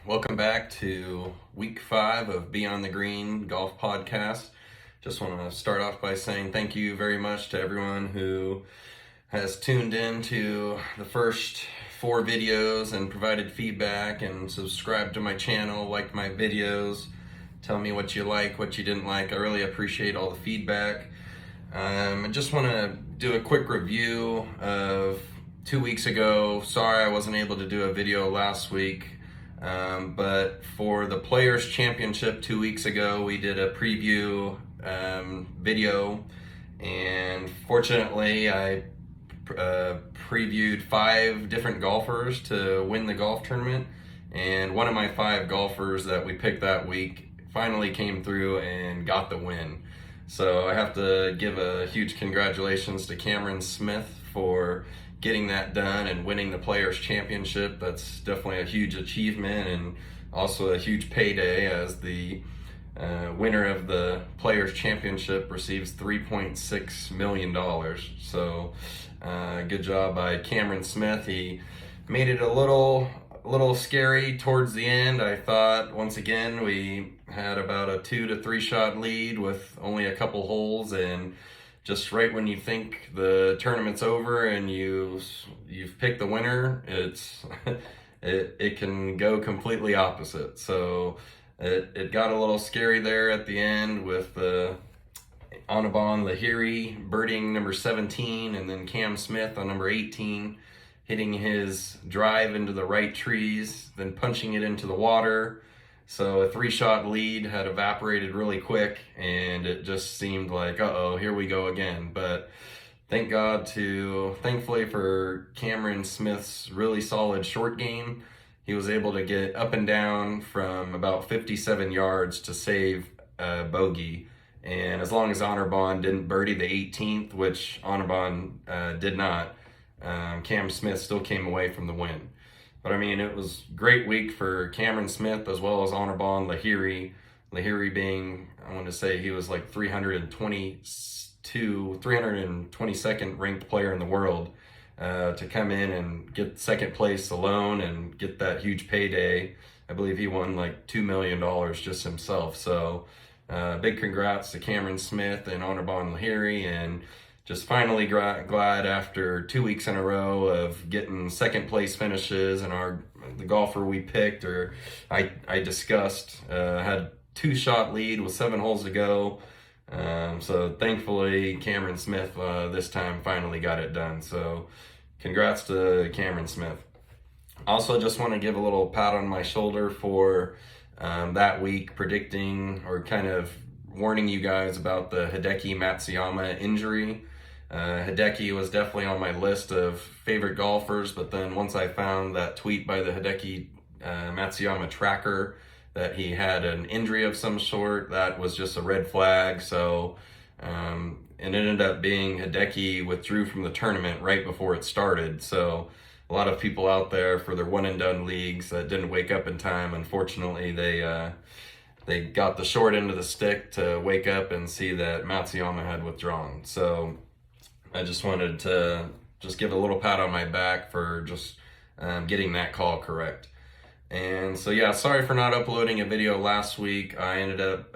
Welcome back to week 5 of Beyond the Green Golf Podcast. Just want to start off by saying thank you very much to everyone who has tuned in to the first 4 videos and provided feedback and subscribed to my channel, liked my videos, tell me what you like, what you didn't like. I really appreciate all the feedback. I just want to do a quick review of 2 weeks ago. Sorry I wasn't able to do a video last week. But for the Players Championship 2 weeks ago, we did a preview video, and fortunately I previewed 5 different golfers to win the golf tournament, and one of my 5 golfers that we picked that week finally came through and got the win. So I have to give a huge congratulations to Cameron Smith for getting that done and winning the Players Championship. That's definitely a huge achievement and also a huge payday, as the winner of the Players Championship receives $3.6 million. So good job by Cameron Smith. He made it a little scary towards the end. I thought, once again, we had about a 2 to 3 shot lead with only a couple holes, and just right when you think the tournament's over and you've picked the winner, it can go completely opposite. So it got a little scary there at the end with Anubhav Lahiri birdieing number 17, and then Cam Smith on number 18 hitting his drive into the right trees, then punching it into the water. So a 3-shot lead had evaporated really quick, and it just seemed like, uh-oh, here we go again. But thankfully for Cameron Smith's really solid short game, he was able to get up and down from about 57 yards to save a bogey. And as long as Anubhav didn't birdie the 18th, which Anubhav did not, Cam Smith still came away from the win. But I mean, it was a great week for Cameron Smith as well as Anubhav Lahiri. Lahiri being, I want to say he was like 322nd ranked player in the world, to come in and get second place alone and get that huge payday. I believe he won like $2 million just himself. So big congrats to Cameron Smith and Anubhav Lahiri, and just finally glad after 2 weeks in a row of getting second place finishes, and the golfer we picked, or I discussed, had 2-shot lead with 7 holes to go. So thankfully Cameron Smith this time finally got it done. So congrats to Cameron Smith. Also, just want to give a little pat on my shoulder for that week predicting, or kind of warning you guys about the Hideki Matsuyama injury. Hideki was definitely on my list of favorite golfers, but then once I found that tweet by the Hideki Matsuyama tracker that he had an injury of some sort, that was just a red flag. So it ended up being Hideki withdrew from the tournament right before it started. So a lot of people out there for their one and done leagues that didn't wake up in time, unfortunately, they got the short end of the stick to wake up and see that Matsuyama had withdrawn. So I just wanted to just give a little pat on my back for just getting that call correct. And so yeah, sorry for not uploading a video last week. I ended up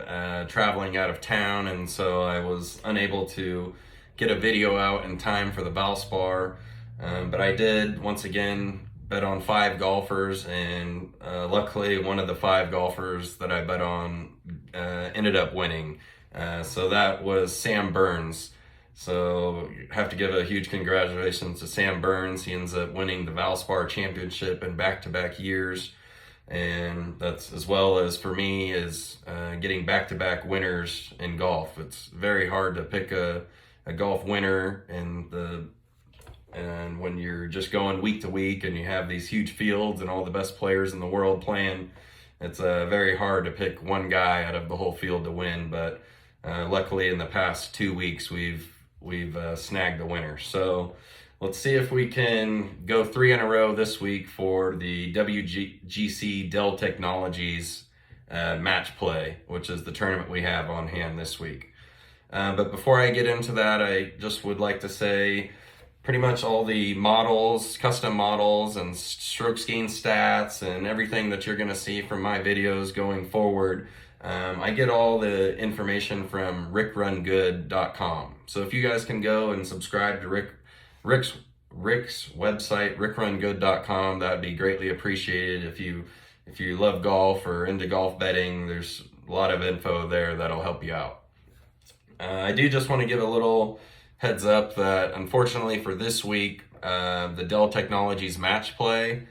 traveling out of town, and so I was unable to get a video out in time for the Valspar. But I did, once again, bet on 5 golfers, and luckily one of the 5 golfers that I bet on ended up winning. So that was Sam Burns. So have to give a huge congratulations to Sam Burns. He ends up winning the Valspar Championship in back-to-back years. And that's, as well as for me, is getting back-to-back winners in golf. It's very hard to pick a golf winner and when you're just going week to week and you have these huge fields and all the best players in the world playing. It's very hard to pick one guy out of the whole field to win. But luckily in the past 2 weeks we've snagged the winner. So let's see if we can go 3 in a row this week for the WGC Dell Technologies Match Play, which is the tournament we have on hand this week. But before I get into that, I just would like to say pretty much all the models, custom models, and strokes gain stats, and everything that you're going to see from my videos going forward. I get all the information from rickrungood.com. So if you guys can go and subscribe to Rick's website, rickrungood.com, that would be greatly appreciated. If you love golf or into golf betting, there's a lot of info there that'll help you out. I do just want to give a little heads up that unfortunately for this week, the Dell Technologies Match play,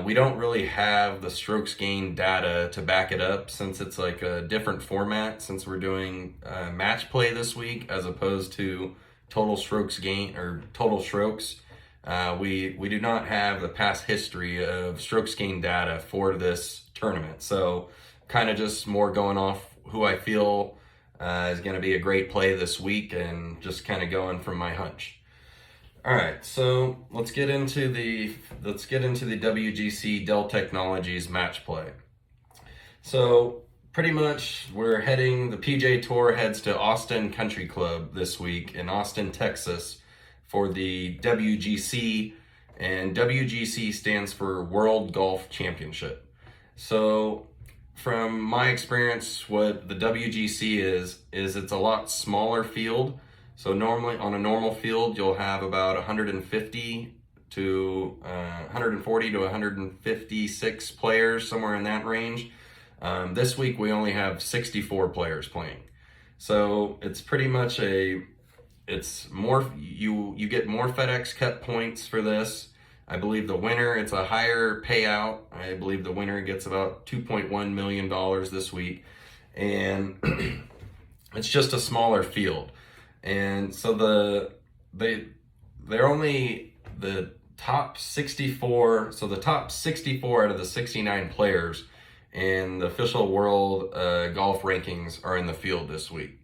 we don't really have the strokes gain data to back it up, since it's like a different format, since we're doing match play this week as opposed to total strokes gain or total strokes. We do not have the past history of strokes gain data for this tournament. So kind of just more going off who I feel is going to be a great play this week, and just kind of going from my hunch. All right, so let's get into the WGC Dell Technologies Match play. So pretty much the PGA Tour heads to Austin Country Club this week in Austin, Texas for the WGC, and WGC stands for World Golf Championship. So from my experience, what the WGC is it's a lot smaller field. So normally on a normal field, you'll have about 140 to 156 players, somewhere in that range. This week we only have 64 players playing. So it's pretty much it's more, you get more FedEx Cup points for this. I believe the winner, it's a higher payout. I believe the winner gets about $2.1 million this week. And it's just a smaller field. And so they're only the top 64. So the top 64 out of the 69 players in the official world golf rankings are in the field this week.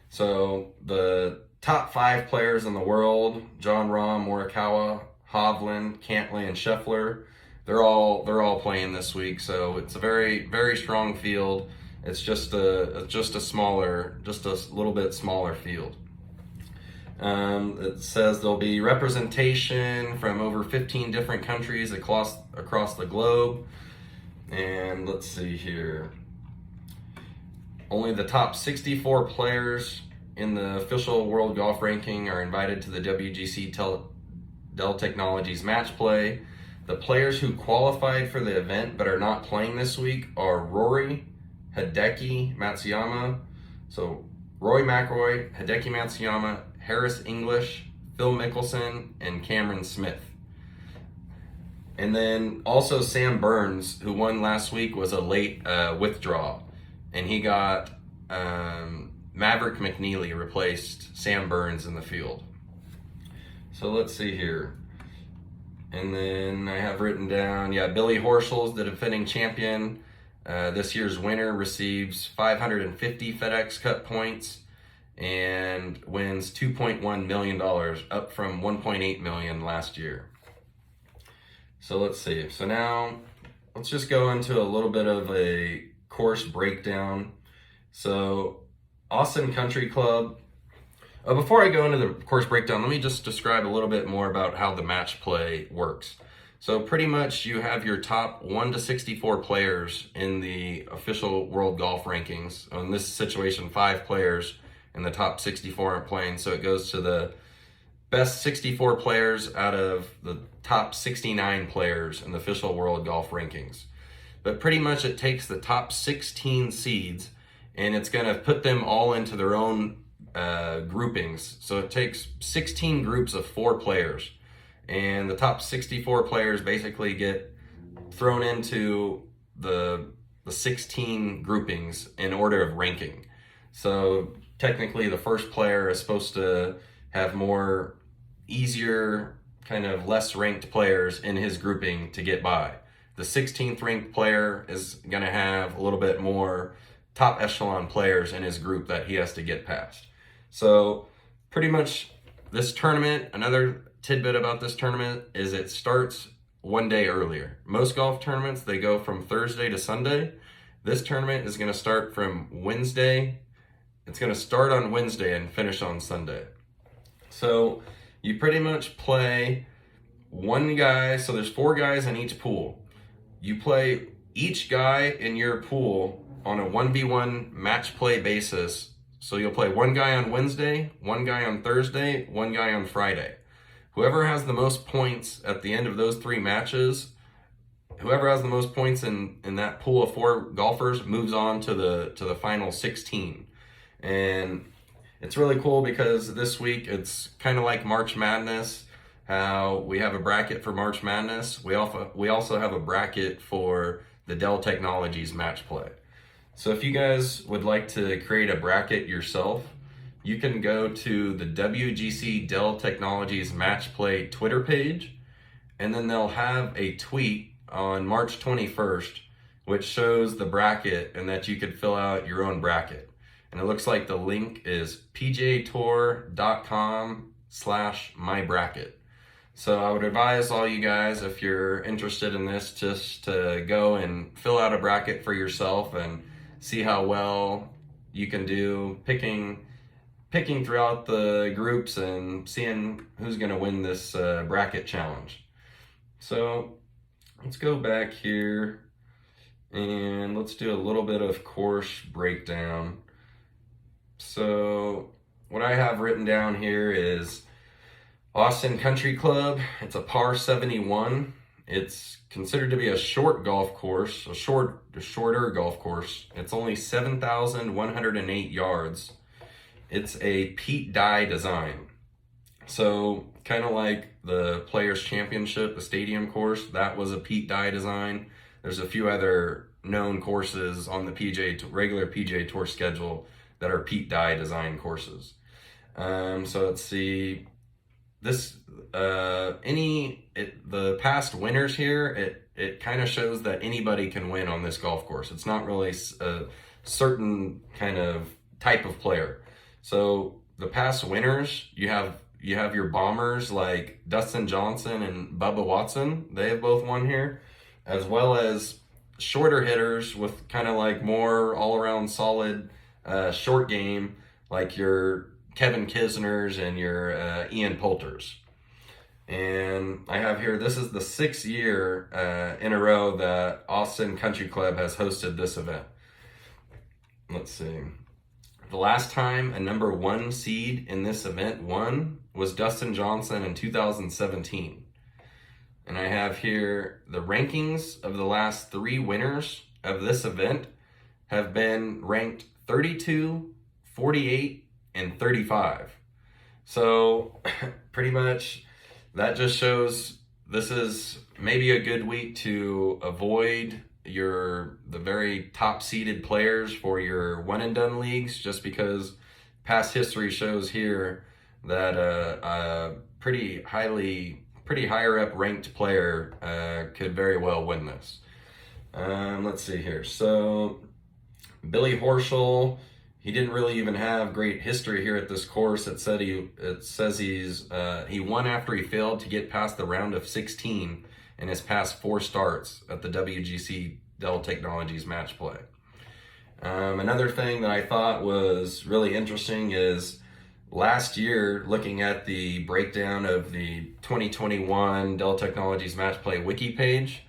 So the top 5 players in the world, Jon Rahm, Morikawa, Hovland, Cantlay, and Scheffler, they're all playing this week. So it's a very, very strong field. It's just a little bit smaller field. It says there'll be representation from over 15 different countries across the globe. And let's see here. Only the top 64 players in the official world golf ranking are invited to the WGC Dell Technologies Match play. The players who qualified for the event but are not playing this week are Rory, Hideki Matsuyama, so Rory McIlroy, Hideki Matsuyama, Harris English, Phil Mickelson, and Cameron Smith. And then also Sam Burns, who won last week, was a late withdrawal, and he got Maverick McNeely replaced Sam Burns in the field. So let's see here. And then I have written down, Billy Horschel's the defending champion. This year's winner receives 550 FedEx Cup points and wins $2.1 million, up from $1.8 million last year. So let's see. So now let's just go into a little bit of a course breakdown. So Austin Country Club. Before I go into the course breakdown, let me just describe a little bit more about how the match play works. So pretty much you have your top 1 to 64 players in the official world golf rankings. In this situation, 5 players in the top 64 aren't playing. So it goes to the best 64 players out of the top 69 players in the official world golf rankings. But pretty much it takes the top 16 seeds and it's going to put them all into their own groupings. So it takes 16 groups of 4 players, and the top 64 players basically get thrown into the 16 groupings in order of ranking. So technically the first player is supposed to have more easier, kind of less ranked players in his grouping to get by. The 16th ranked player is going to have a little bit more top echelon players in his group that he has to get past. So pretty much this tournament, another tidbit about this tournament is it starts one day earlier. Most golf tournaments, they go from Thursday to Sunday. This tournament is going to start from Wednesday. It's going to start on Wednesday and finish on Sunday. So You pretty much play one guy, so there's 4 guys in each pool. You play each guy in your pool on a 1v1 match play basis. So you'll play one guy on Wednesday, one guy on Thursday, one guy on Friday. Whoever has the most points at the end of those 3 matches, whoever has the most points in that pool of 4 golfers moves on to the final 16. And it's really cool because this week it's kind of like March Madness, how we have a bracket for March Madness. We also have a bracket for the Dell Technologies Match play. So if you guys would like to create a bracket yourself, you can go to the WGC Dell Technologies Match play Twitter page, and then they'll have a tweet on March 21st which shows the bracket and that you could fill out your own bracket. And it looks like the link is pgatour.com/mybracket. So I would advise all you guys, if you're interested in this, just to go and fill out a bracket for yourself and see how well you can do picking throughout the groups and seeing who's going to win this bracket challenge. So let's go back here and let's do a little bit of course breakdown. So what I have written down here is Austin Country Club. It's a par 71. It's considered to be a short golf course, a shorter golf course. It's only 7,108 yards. It's a Pete Dye design. So kind of like the Players Championship, the stadium course, that was a Pete Dye design. There's a few other known courses on the regular PGA Tour schedule that are Pete Dye design courses. So let's see. The past winners here, it kind of shows that anybody can win on this golf course. It's not really a certain kind of type of player. So the past winners, you have your bombers like Dustin Johnson and Bubba Watson. They have both won here, as well as shorter hitters with kind of like more all-around solid short game, like your Kevin Kisners and your Ian Poulters. And I have here, this is the 6th year in a row that Austin Country Club has hosted this event. Let's see. The last time a number 1 seed in this event won was Dustin Johnson in 2017. And I have here the rankings of the last 3 winners of this event have been ranked 32, 48, and 35. So pretty much that just shows this is maybe a good week to avoid the very top seeded players for your one and done leagues, just because past history shows here that a pretty higher up ranked player could very well win this. Let's see here. So Billy Horschel, he didn't really even have great history here at this course. It says he won after he failed to get past the round of 16 in his past 4 starts at the WGC Dell Technologies Match play. Another thing that I thought was really interesting is last year, looking at the breakdown of the 2021 Dell Technologies Match play wiki page.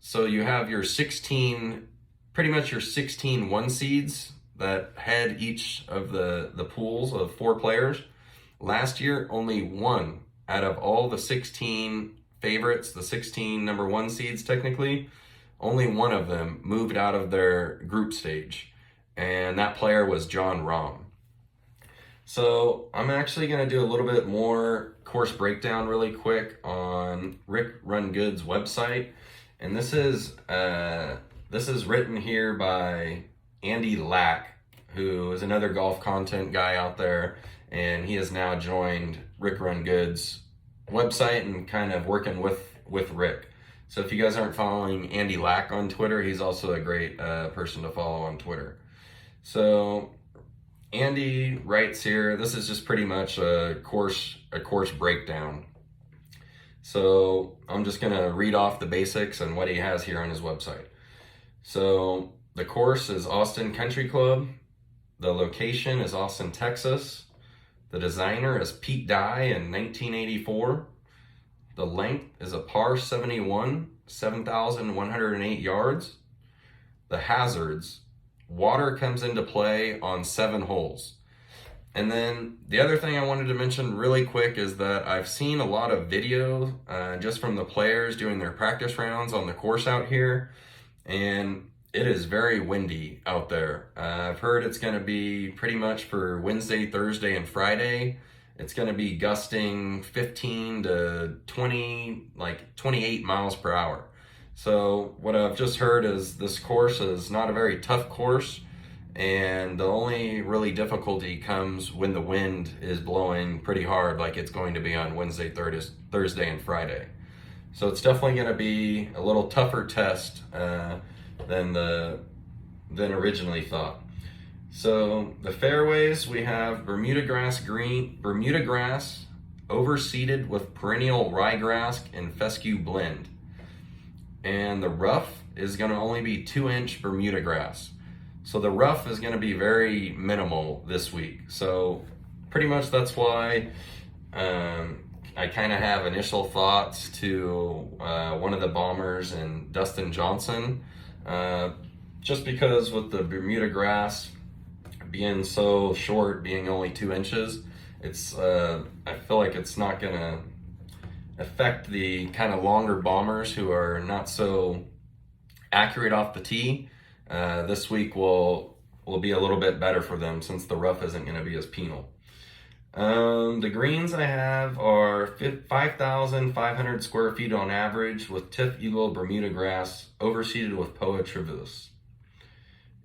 So you have your 16 one seeds that head each of the pools of 4 players. Last year, only one out of all the 16 favorites, the 16 number 1 seeds technically, only one of them moved out of their group stage, and that player was John Rahm. So I'm actually going to do a little bit more course breakdown really quick on Rick Rungood's website, and this is written here by Andy Lack, who is another golf content guy out there, and he has now joined Rick Rungood's website and kind of working with Rick. So if you guys aren't following Andy Lack on Twitter, he's also a great person to follow on Twitter. So Andy writes here, this is just pretty much a course breakdown. So I'm just going to read off the basics and what he has here on his website. So the course is Austin Country Club. The location is Austin, Texas. The designer is Pete Dye in 1984. The length is a par 71, 7,108 yards. The hazards, water comes into play on 7 holes. And then the other thing I wanted to mention really quick is that I've seen a lot of video just from the players doing their practice rounds on the course out here, and it is very windy out there. I've heard it's going to be pretty much for Wednesday, Thursday, and Friday. It's going to be gusting 15 to 20, like 28 miles per hour. So what I've just heard is this course is not a very tough course, and the only really difficulty comes when the wind is blowing pretty hard like it's going to be on Wednesday, Thursday, and Friday. So it's definitely going to be a little tougher test than originally thought. So the fairways, we have Bermuda grass, overseeded with perennial ryegrass and fescue blend. And the rough is going to only be 2-inch Bermuda grass. So the rough is going to be very minimal this week. So pretty much that's why I kind of have initial thoughts to one of the Bombers and Dustin Johnson. Just because with the Bermuda grass being so short, being only 2 inches, it's I feel like it's not going to affect the kind of longer bombers who are not so accurate off the tee. This week will be a little bit better for them since the rough isn't going to be as penal. The greens I have are 5,500 square feet on average with Tiff Eagle Bermuda grass overseeded with Poa Trivus.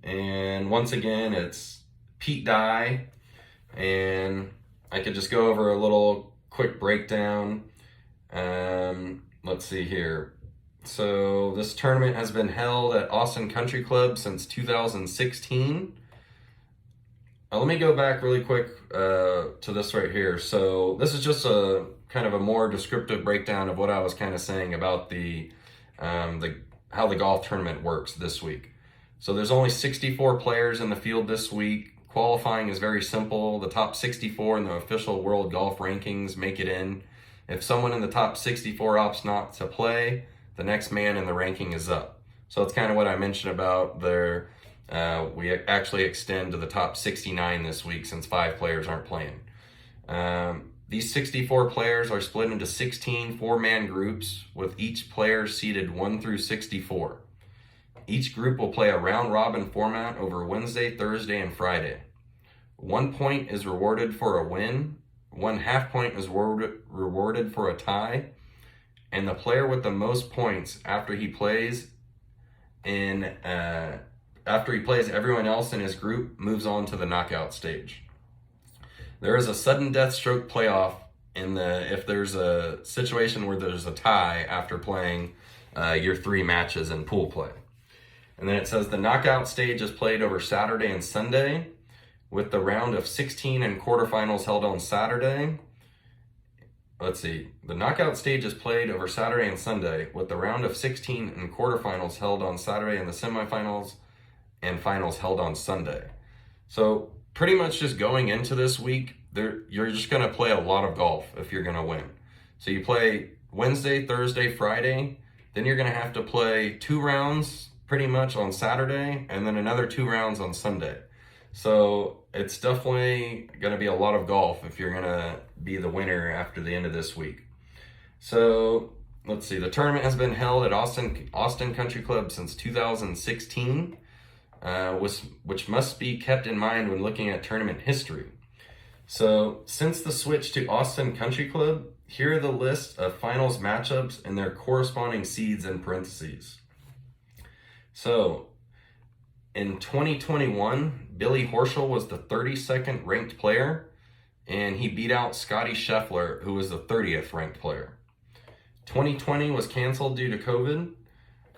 And once again, it's Pete Dye, and I could just go over a little quick breakdown. Let's see here. So this tournament has been held at Austin Country Club since 2016. Let me go back really quick to this right here. So this is just a kind of a more descriptive breakdown of what I was kind of saying about the how the golf tournament works this week. So there's only 64 players in the field this week. Qualifying is very simple. The top 64 in the official world golf rankings make it in. If someone in the top 64 opts not to play, the next man in the ranking is up. So it's kind of what I mentioned about their, we actually extend to the top 69 this week since 5 players aren't playing. These 64 players are split into 16 4-man groups with each player seeded 1 through 64. Each group will play a round-robin format over Wednesday, Thursday, and Friday. 1 point is rewarded for a win, 1 half point is rewarded for a tie, and the player with the most points after he plays everyone else in his group moves on to the knockout stage. There is a sudden death stroke playoff if there's a situation where there's a tie after playing your 3 matches in pool play. And then it says the knockout stage is played over Saturday and Sunday, with the round of 16 and quarterfinals held on Saturday. Let's see. The knockout stage is played over Saturday and Sunday, with the round of 16 and quarterfinals held on Saturday and the semifinals and finals held on Sunday. So pretty much just going into this week, you're just going to play a lot of golf if you're going to win. So you play Wednesday, Thursday, Friday, then you're going to have to play 2 rounds pretty much on Saturday, and then another 2 rounds on Sunday. So it's definitely going to be a lot of golf if you're going to be the winner after the end of this week. So let's see. The tournament has been held at Austin Country Club since 2016, which must be kept in mind when looking at tournament history. So since the switch to Austin Country Club, here are the list of finals matchups and their corresponding seeds in parentheses. So in 2021, Billy Horschel was the 32nd ranked player, and he beat out Scotty Scheffler, who was the 30th ranked player. 2020 was canceled due to COVID.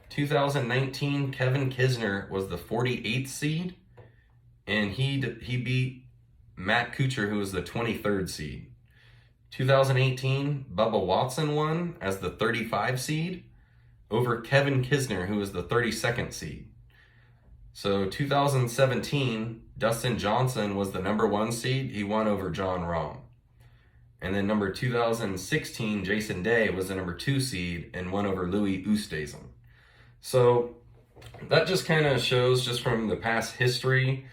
2019, Kevin Kisner was the 48th seed, and he beat Matt Kuchar, who was the 23rd seed. 2018, Bubba Watson won as the 35 seed over Kevin Kisner, who was the 32nd seed. So 2017, Dustin Johnson was the number 1 seed. He won over Jon Rahm. And then number 2016, Jason Day was the number 2 seed and won over Louis Oosthuizen. So that just kind of shows, just from the past history.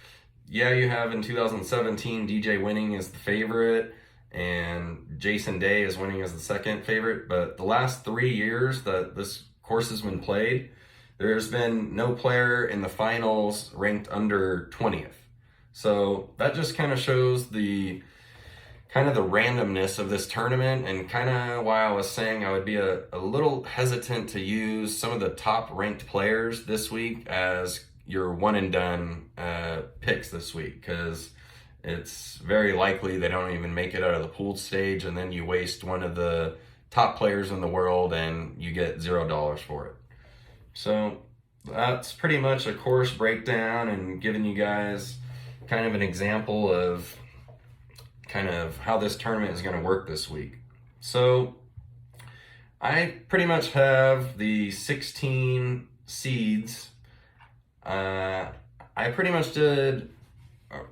Yeah, you have in 2017 DJ winning as the favorite and Jason Day is winning as the second favorite. But the last 3 years that this course has been played, there's been no player in the finals ranked under 20th. So that just kind of shows the randomness of this tournament, and kind of why I was saying I would be a little hesitant to use some of the top ranked players this week as your one and done picks this week, because it's very likely they don't even make it out of the pooled stage, and then you waste one of the top players in the world and you get $0 for it. So that's pretty much a course breakdown and giving you guys kind of an example of kind of how this tournament is going to work this week. So I pretty much have the 16 seeds. I pretty much did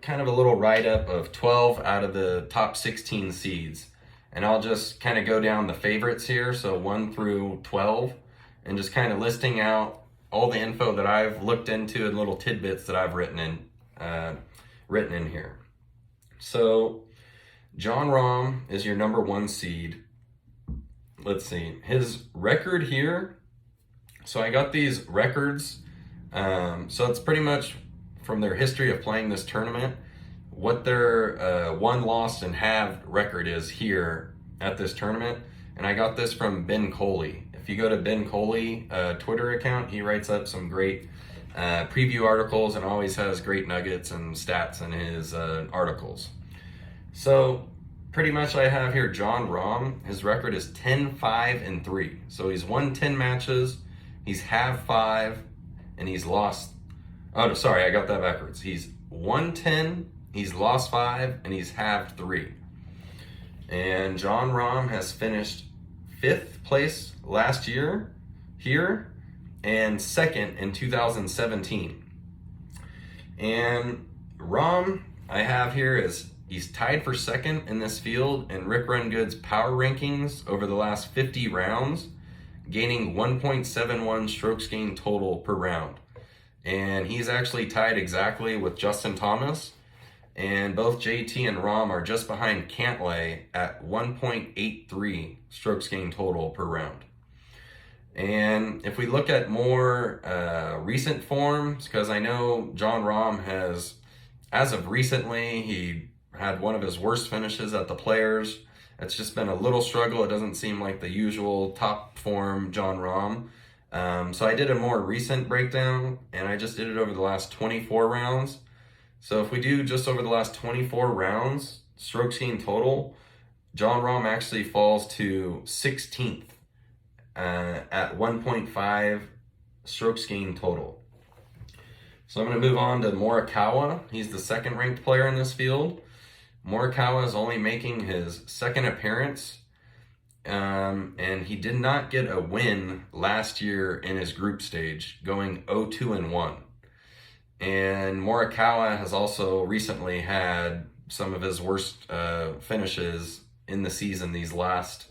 kind of a little write-up of 12 out of the top 16 seeds. And I'll just kind of go down the favorites here, so 1 through 12, and just kind of listing out all the info that I've looked into and little tidbits that I've written in here. So Jon Rahm is your number 1 seed. Let's see, his record here. So I got these records. So it's pretty much from their history of playing this tournament, what their won, lost, and halved record is here at this tournament. And I got this from Ben Coley. If you go to Ben Coley Twitter account, he writes up some great preview articles and always has great nuggets and stats in his articles. So pretty much I have here Jon Rahm. His record is 10-5-3. So he's won 10 matches, he's halved 5, and he's lost. Oh, no, sorry, I got that backwards. He's won 10, he's lost 5, and he's halved 3. And Jon Rahm has finished 5th place last year here and 2nd in 2017. And Rahm, I have here is he's tied for 2nd in this field in Rick Run Good's power rankings over the last 50 rounds, gaining 1.71 strokes gained total per round. And he's actually tied exactly with Justin Thomas. And both JT and Rahm are just behind Cantlay at 1.83 strokes gained total per round. And if we look at more recent forms, because I know Jon Rahm has, as of recently, he had one of his worst finishes at the Players. It's just been a little struggle. It doesn't seem like the usual top form Jon Rahm. So I did a more recent breakdown, and I just did it over the last 24 rounds. So if we do just over the last 24 rounds, strokes gained total, Jon Rahm actually falls to 16th at 1.5 strokes gained total. So I'm going to move on to Morikawa. He's the 2nd ranked player in this field. Morikawa is only making his 2nd appearance, and he did not get a win last year in his group stage, going 0-2-1. And Morikawa has also recently had some of his worst finishes in the season these last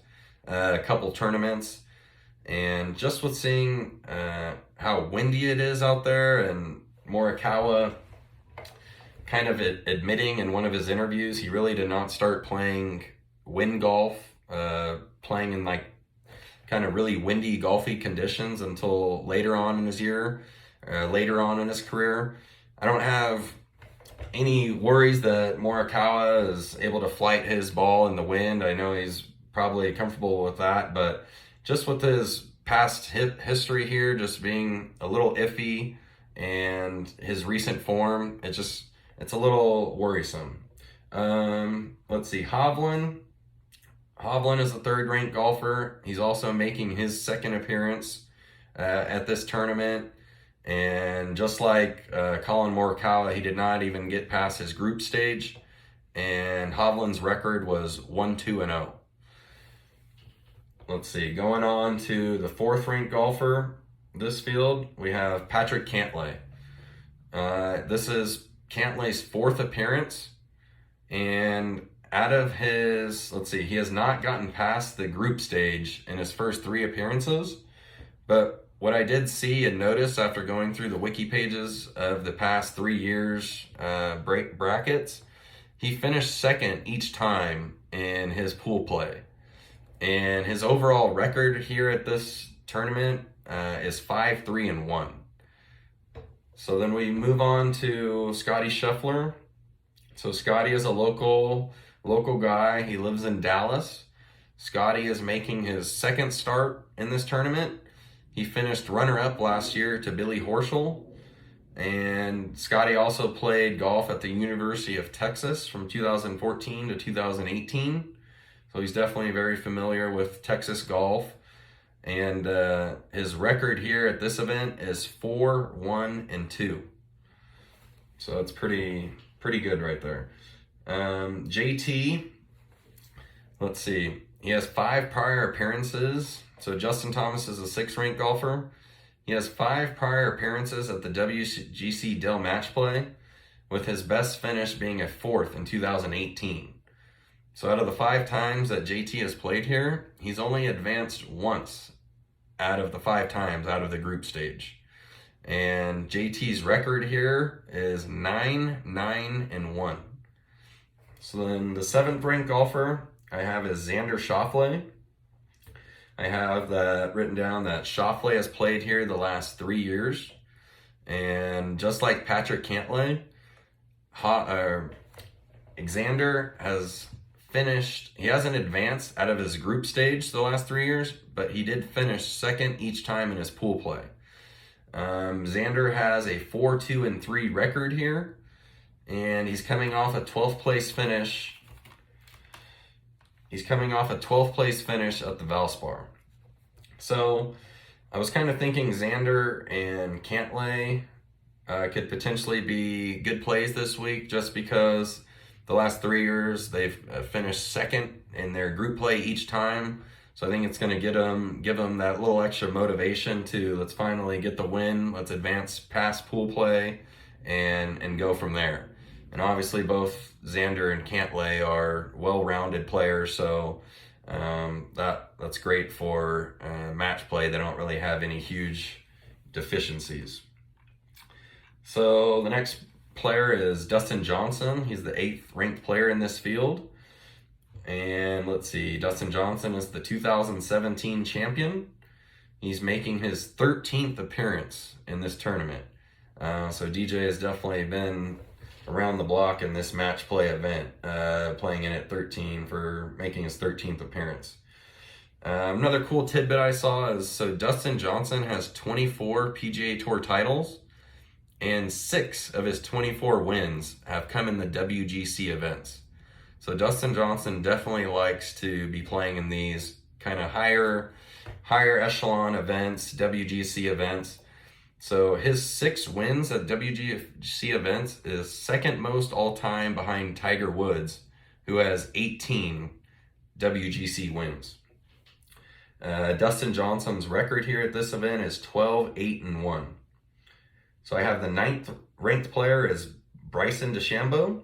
couple tournaments. And just with seeing how windy it is out there, and Morikawa kind of admitting in one of his interviews he really did not start playing wind golf, playing in like kind of really windy golfy conditions until later on in his year. Later on in his career. I don't have any worries that Morikawa is able to flight his ball in the wind. I know he's probably comfortable with that, but just with his past history here just being a little iffy and his recent form, it's a little worrisome. Let's see, Hovland. Hovland is the 3rd ranked golfer. He's also making his 2nd appearance at this tournament. And just like Colin Morikawa, he did not even get past his group stage. And Hovland's record was 1-2-0. Let's see, going on to the 4th ranked golfer this field, we have Patrick Cantlay. This is Cantlay's fourth appearance, and out of his, let's see, he has not gotten past the group stage in his first 3 appearances. But what I did see and notice after going through the wiki pages of the past 3 years brackets, he finished second each time in his pool play. And his overall record here at this tournament is 5-3-1. So then we move on to Scotty Scheffler. So Scotty is a local guy. He lives in Dallas. Scotty is making his second start in this tournament. He finished runner-up last year to Billy Horschel. And Scotty also played golf at the University of Texas from 2014 to 2018. So he's definitely very familiar with Texas golf. And his record here at this event is 4-1-2. So that's pretty good right there. JT, let's see. He has 5 prior appearances. So Justin Thomas is a 6th ranked golfer. He has 5 prior appearances at the WGC Dell Match Play, with his best finish being a 4th in 2018. So out of the 5 times that JT has played here, he's only advanced once out of the 5 times out of the group stage. And JT's record here is 9-9-1. So then the 7th ranked golfer I have is Xander Schauffele. I have that written down that Schauffele has played here the last 3 years. And just like Patrick Cantlay, Xander has finished, he hasn't advanced out of his group stage the last 3 years, but he did finish second each time in his pool play. Xander has a 4-2-3 record here, and he's coming off a 12th place finish. He's coming off a 12th place finish at the Valspar. So I was kind of thinking Xander and Cantlay could potentially be good plays this week, just because the last 3 years they've finished second in their group play each time. So I think it's going to give them that little extra motivation to, let's finally get the win, let's advance past pool play and go from there. And obviously both Xander and Cantlay are well-rounded players, so that's great for match play. They don't really have any huge deficiencies. So the next player is Dustin Johnson. He's the 8th ranked player in this field. And let's see, Dustin Johnson is the 2017 champion. He's making his 13th appearance in this tournament. So DJ has definitely been around the block in this match play event, playing in at 13 for making his 13th appearance. Another cool tidbit I saw is, so Dustin Johnson has 24 PGA Tour titles, and 6 of his 24 wins have come in the WGC events. So Dustin Johnson definitely likes to be playing in these kind of higher echelon events, WGC events. So his 6 wins at WGC events is second most all time behind Tiger Woods, who has 18 WGC wins. Dustin Johnson's record here at this event is 12-8-1. So I have the 9th ranked player is Bryson DeChambeau.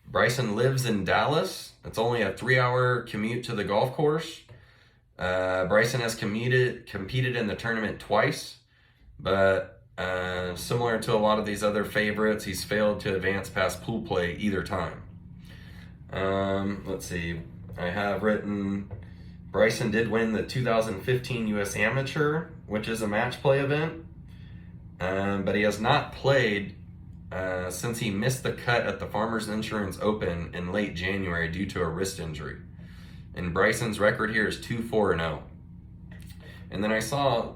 Bryson lives in Dallas. It's only a 3-hour commute to the golf course. Bryson has competed in the tournament twice, but similar to a lot of these other favorites, he's failed to advance past pool play either time. Let's see. I have written Bryson did win the 2015 U.S. Amateur, which is a match play event, but he has not played since he missed the cut at the Farmers Insurance Open in late January due to a wrist injury. And Bryson's record here is 2-4-0. And then I saw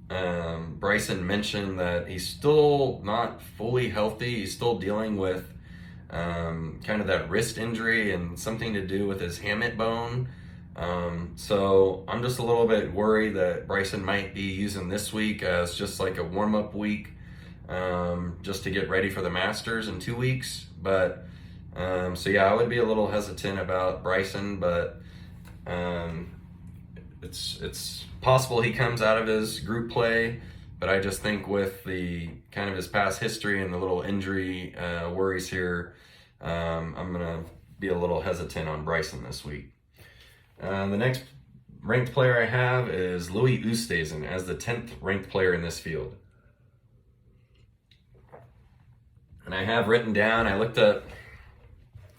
Bryson mention that he's still not fully healthy. He's still dealing with kind of that wrist injury and something to do with his hamate bone. So I'm just a little bit worried that Bryson might be using this week as just like a warm-up week, just to get ready for the Masters in 2 weeks. But so yeah, I would be a little hesitant about Bryson, but it's possible he comes out of his group play But I just think with the kind of his past history and the little injury worries here, I'm going to be a little hesitant on Bryson this week. The next ranked player I have is Louis Oosthuizen as the 10th ranked player in this field. And I have written down, I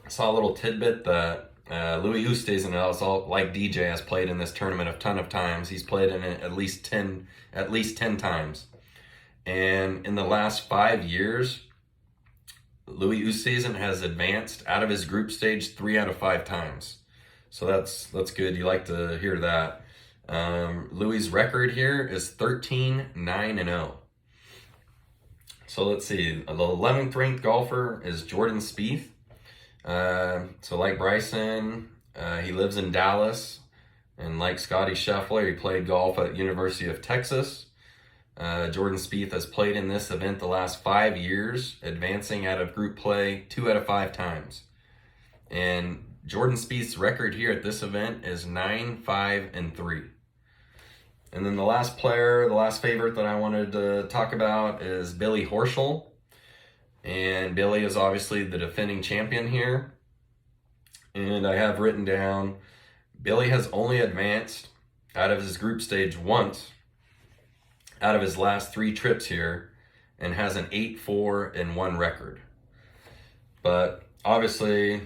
saw a little tidbit that Louis Oosthuizen, like DJ, has played in this tournament a ton of times. He's played in it at least 10 times. And in the last 5 years, Louis Oosthuizen has advanced out of his group stage 3 out of 5 times. So that's good. You like to hear that. Louis' record here is 13-9-0. So let's see. The 11th ranked golfer is Jordan Spieth. So like Bryson, he lives in Dallas, and like Scottie Scheffler, he played golf at University of Texas. Jordan Spieth has played in this event the last 5 years, advancing out of group play 2 out of 5 times. And Jordan Spieth's record here at this event is 9-5-3. And then the last favorite that I wanted to talk about is Billy Horschel. And Billy is obviously the defending champion here. And I have written down, Billy has only advanced out of his group stage once out of his last 3 trips here, and has an 8-4-1 record. But obviously,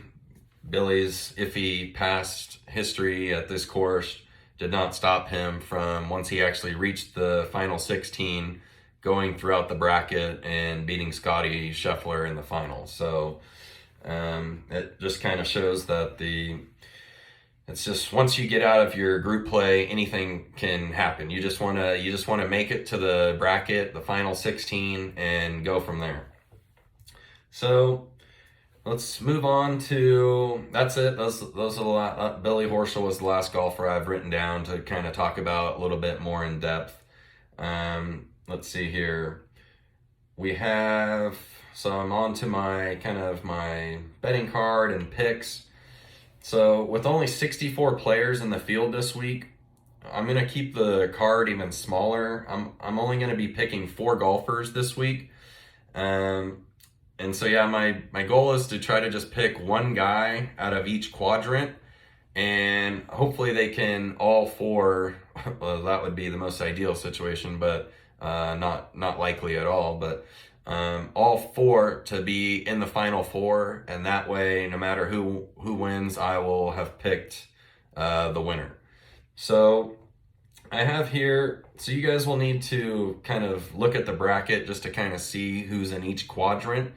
Billy's iffy past history at this course did not stop him from, once he actually reached the final 16, going throughout the bracket and beating Scottie Scheffler in the final. So it just kind of shows that it's just, once you get out of your group play, anything can happen. You just want to make it to the bracket, the final 16, and go from there. So let's move on to, that's it. Those are the last. Billy Horschel was the last golfer I've written down to kind of talk about a little bit more in depth. Let's see here. So I'm on to my betting card and picks. So with only 64 players in the field this week, I'm going to keep the card even smaller. I'm only going to be picking 4 golfers this week. And so yeah, my goal is to try to just pick one guy out of each quadrant, and hopefully they can all 4, well, that would be the most ideal situation, but not likely at all, but all 4 to be in the final 4, and that way, no matter who wins, I will have picked the winner. So I have here, so you guys will need to kind of look at the bracket just to kind of see who's in each quadrant.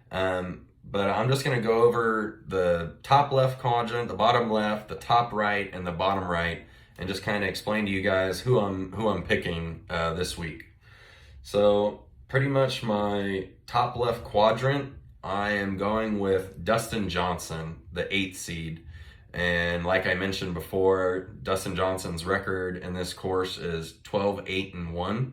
But I'm just going to go over the top left quadrant, the bottom left, the top right, and the bottom right, and just kind of explain to you guys who I'm picking this week. So pretty much my top left quadrant, I am going with Dustin Johnson, the 8th seed. And like I mentioned before, Dustin Johnson's record in this course is 12-8-1.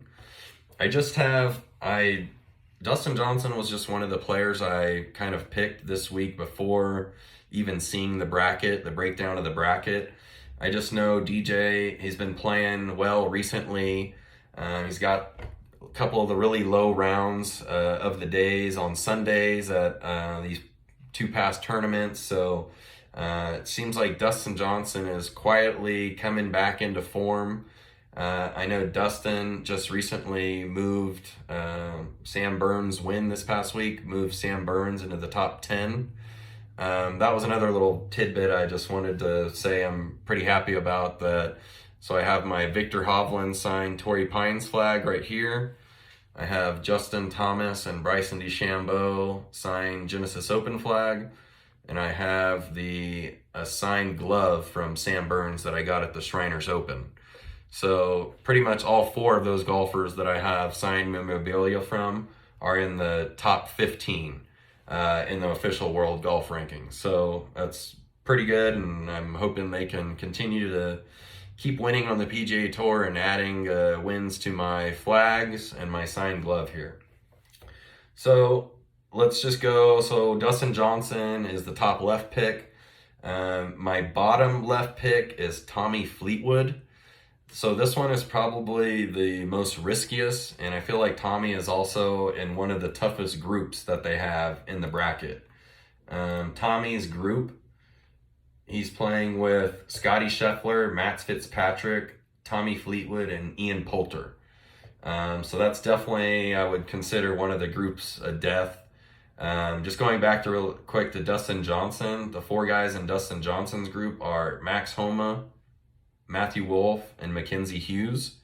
Dustin Johnson was just one of the players I kind of picked this week before even seeing the breakdown of the bracket. I just know DJ, he's been playing well recently. He's got a couple of the really low rounds of the days on Sundays at these 2 past tournaments. So it seems like Dustin Johnson is quietly coming back into form. I know Dustin just recently moved Sam Burns' win this past week, moved Sam Burns into the top 10. That was another little tidbit I just wanted to say I'm pretty happy about that. So I have my Victor Hovland signed Torrey Pines flag right here. I have Justin Thomas and Bryson DeChambeau signed Genesis Open flag. And I have a signed glove from Sam Burns that I got at the Shriners Open. So pretty much all 4 of those golfers that I have signed memorabilia from are in the top 15 in the official world golf rankings. So that's pretty good, and I'm hoping they can continue to keep winning on the PGA Tour and adding wins to my flags and my signed glove here. So let's just go. So Dustin Johnson is the top left pick. My bottom left pick is Tommy Fleetwood. So this one is probably the most riskiest, and I feel like Tommy is also in one of the toughest groups that they have in the bracket. Tommy's group, he's playing with Scotty Scheffler, Matt Fitzpatrick, Tommy Fleetwood, and Ian Poulter. So that's definitely, I would consider one of the groups a death. Just going back to real quick to Dustin Johnson, the four guys in Dustin Johnson's group are Max Homa, Matthew Wolf, and Mackenzie Hughes.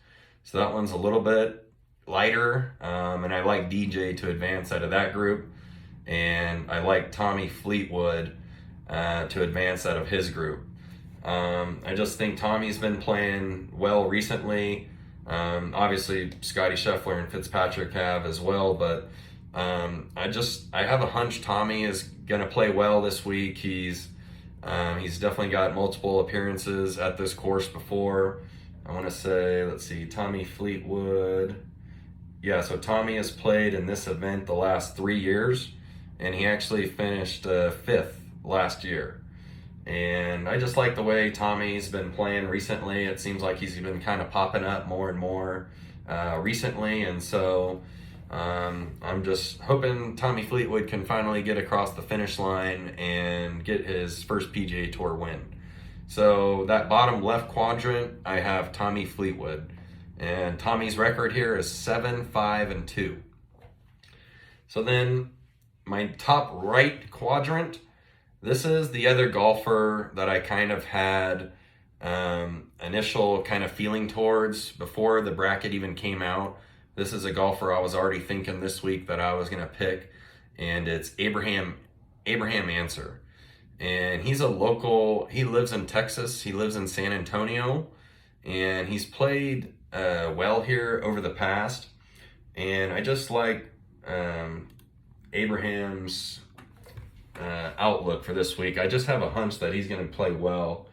So that one's a little bit lighter, and I like DJ to advance out of that group, and I like Tommy Fleetwood to advance out of his group. I just think Tommy's been playing well recently. Obviously, Scotty Scheffler and Fitzpatrick have as well, but I have a hunch Tommy is gonna play well this week. He's definitely got multiple appearances at this course before. I want to say, let's see, Tommy Fleetwood. Yeah, so Tommy has played in this event the last 3 years, and he actually finished fifth last year. And I just like the way Tommy's been playing recently. It seems like he's been kind of popping up more and more recently, and so I'm just hoping Tommy Fleetwood can finally get across the finish line and get his first PGA Tour win. So that bottom left quadrant, I have Tommy Fleetwood, and Tommy's record here is 7-5-2. So then my top right quadrant, this is the other golfer that I kind of had initial kind of feeling towards before the bracket even came out. This is a golfer I was already thinking this week that I was going to pick, and it's Abraham Answer. And he's a local, he lives in Texas, he lives in San Antonio, and he's played well here over the past. And I just like Abraham's outlook for this week. I just have a hunch that he's going to play well.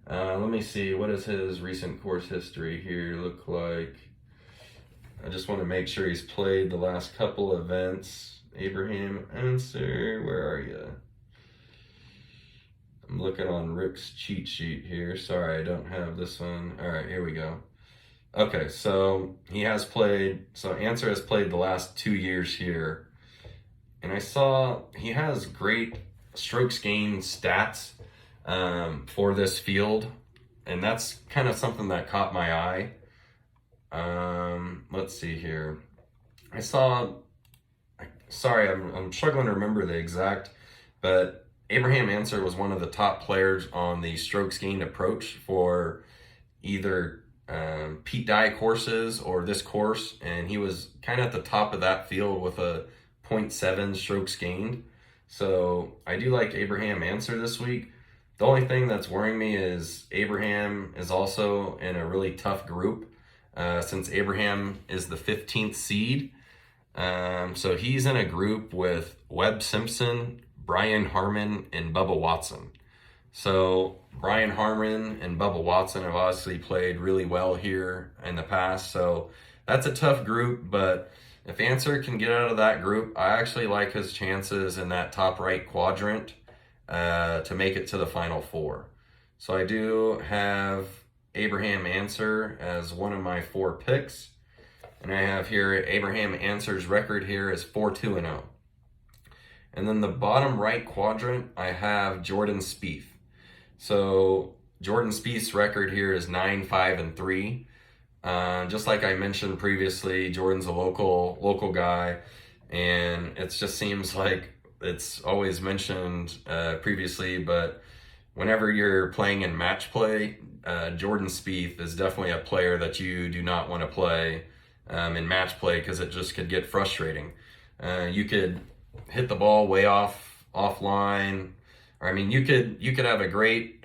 Let me see, what does his recent course history here look like? I just want to make sure he's played the last couple events. Abraham Answer, where are you? I'm looking on Rick's cheat sheet here. Sorry, I don't have this one. All right, here we go. Okay, so Answer has played the last 2 years here. And I saw he has great strokes gained stats for this field. And that's kind of something that caught my eye. Let's see here. I'm struggling to remember the exact, but Abraham Answer was one of the top players on the strokes gained approach for either Pete Dye courses or this course, and he was kind of at the top of that field with a 0.7 strokes gained. So I do like Abraham Answer this week. The only thing that's worrying me is Abraham is also in a really tough group. Since Abraham is the 15th seed. So he's in a group with Webb Simpson, Brian Harman, and Bubba Watson. So Brian Harman and Bubba Watson have obviously played really well here in the past. So that's a tough group, but if Answer can get out of that group, I actually like his chances in that top right quadrant to make it to the final four. So I do have Abraham Answer as one of my 4 picks. And I have here Abraham Answer's record here is 4-2-0. And then the bottom right quadrant, I have Jordan Spieth. So Jordan Spieth's record here is 9-5-3. Just like I mentioned previously, Jordan's a local guy, and it just seems like it's always mentioned previously, but whenever you're playing in match play, Jordan Spieth is definitely a player that you do not want to play in match play because it just could get frustrating. You could hit the ball way offline, or I mean, you could have a great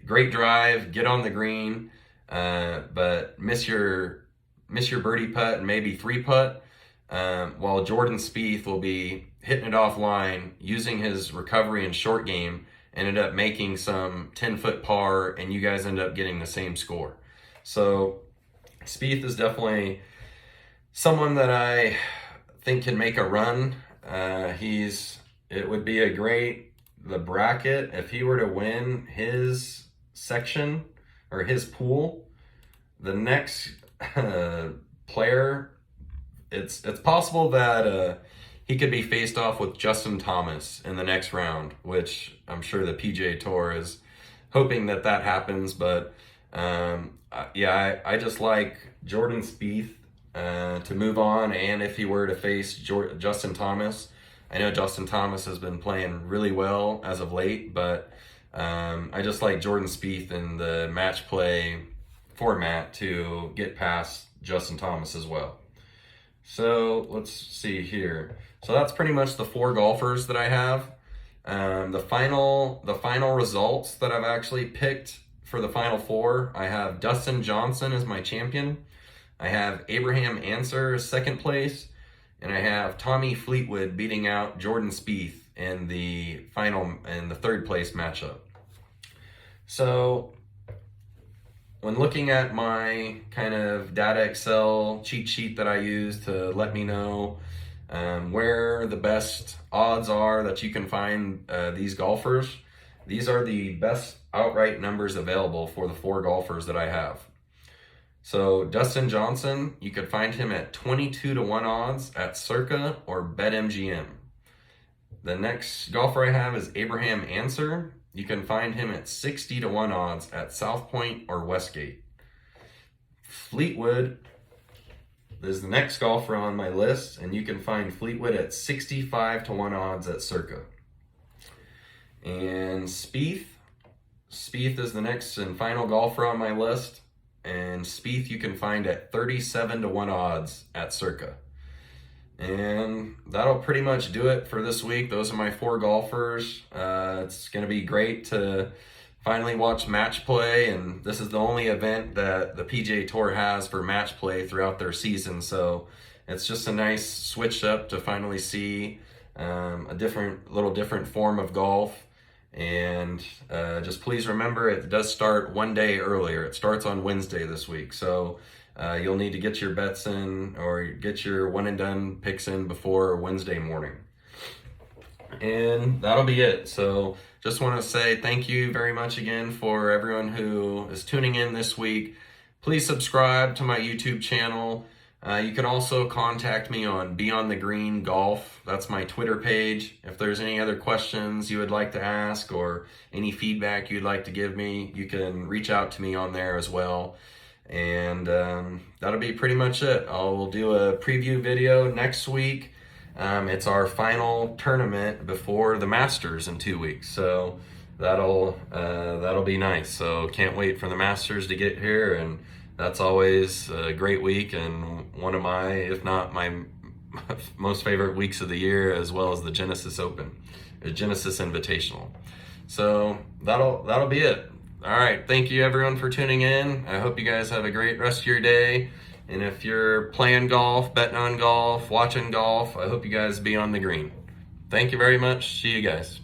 drive, get on the green, but miss your birdie putt and maybe 3-putt, while Jordan Spieth will be hitting it offline, using his recovery and short game, ended up making some 10-foot par, and you guys end up getting the same score. So Spieth is definitely someone that I think can make a run. It would be the bracket, if he were to win his section or his pool, The next player, it's possible that he could be faced off with Justin Thomas in the next round, which I'm sure the PGA Tour is hoping that that happens. But yeah, I just like Jordan Spieth to move on, and if he were to face Justin Thomas, I know Justin Thomas has been playing really well as of late, but I just like Jordan Spieth in the match play format to get past Justin Thomas as well. So let's see here. So that's pretty much the 4 golfers that I have. The final results that I've actually picked for the final 4, I have Dustin Johnson as my champion. I have Abraham Ancer as second place, and I have Tommy Fleetwood beating out Jordan Spieth in the 3rd place matchup. So when looking at my kind of data Excel cheat sheet that I use to let me know where the best odds are that you can find these golfers, these are the best outright numbers available for the 4 golfers that I have. So Dustin Johnson, you could find him at 22-1 odds at Circa or BetMGM. The next golfer I have is Abraham Ancer. You can find him at 60-1 odds at South Point or Westgate. Fleetwood is the next golfer on my list, and you can find Fleetwood at 65-1 odds at Circa. And Spieth is the next and final golfer on my list, and Spieth you can find at 37-1 odds at Circa. And that'll pretty much do it for this week. Those are my 4 golfers. It's going to be great to finally watch match play, and this is the only event that the PGA Tour has for match play throughout their season. So it's just a nice switch up to finally see a little different form of golf. And just please remember, it does start one day earlier. It starts on Wednesday this week. So you'll need to get your bets in or get your one and done picks in before Wednesday morning. And that'll be it. So just want to say thank you very much again for everyone who is tuning in this week. Please subscribe to my YouTube channel. You can also contact me on Beyond the Green Golf. That's my Twitter page. If there's any other questions you would like to ask or any feedback you'd like to give me, you can reach out to me on there as well. And that'll be pretty much it. I'll do a preview video next week. It's our final tournament before the Masters in 2 weeks, so that'll be nice. So can't wait for the Masters to get here, and that's always a great week and one of my, if not my most favorite weeks of the year, as well as the Genesis Open, the Genesis Invitational. So that'll be it. All right, thank you everyone for tuning in. I hope you guys have a great rest of your day. And if you're playing golf, betting on golf, watching golf, I hope you guys be on the green. Thank you very much. See you guys.